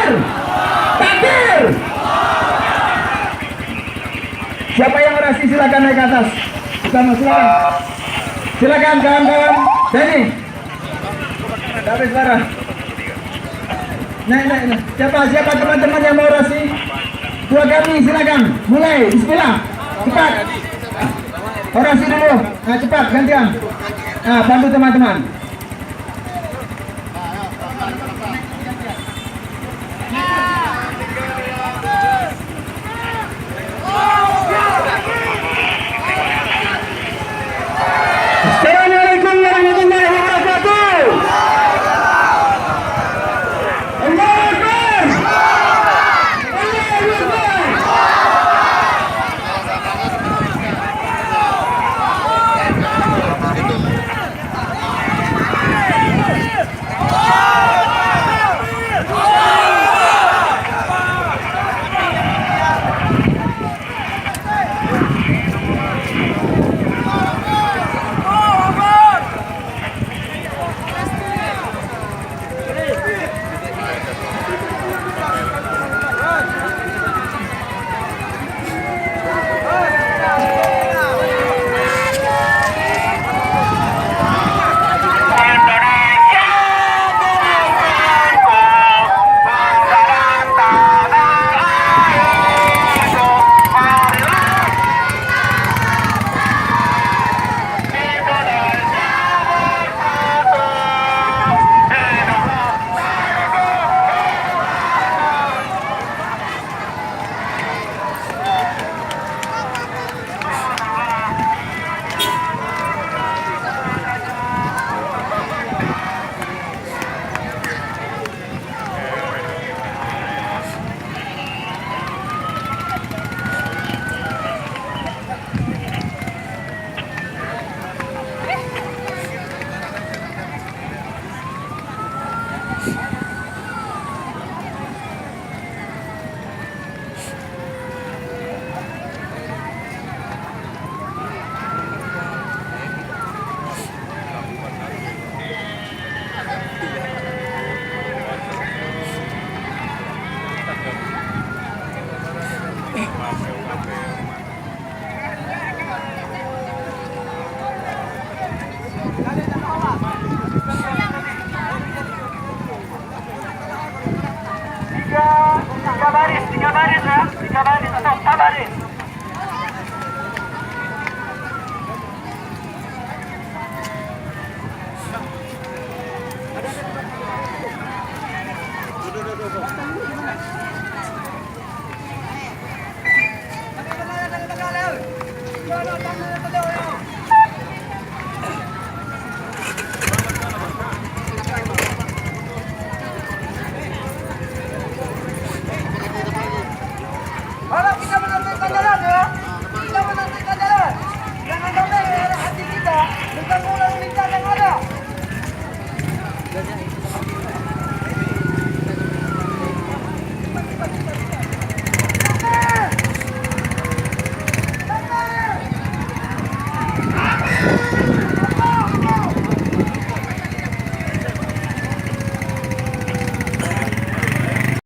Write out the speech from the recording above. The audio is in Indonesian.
Takbir! Takbir! Siapa yang orasi silakan naik ke atas. Pertama silakan. Silakan kawan-kawan. Sini. Tapi suara. Naik. Siapa teman-teman yang mau orasi? Dua kami silakan. Mulai. Bismillah. Cepat. Orasi dulu. Nah, cepat gantian. Nah, bantu teman-teman. Assalamualaikum warahmatullahi wabarakatuh. Allahu Akbar. Allahu Akbar. Tiga baris ya, 3 baris atau 4 baris.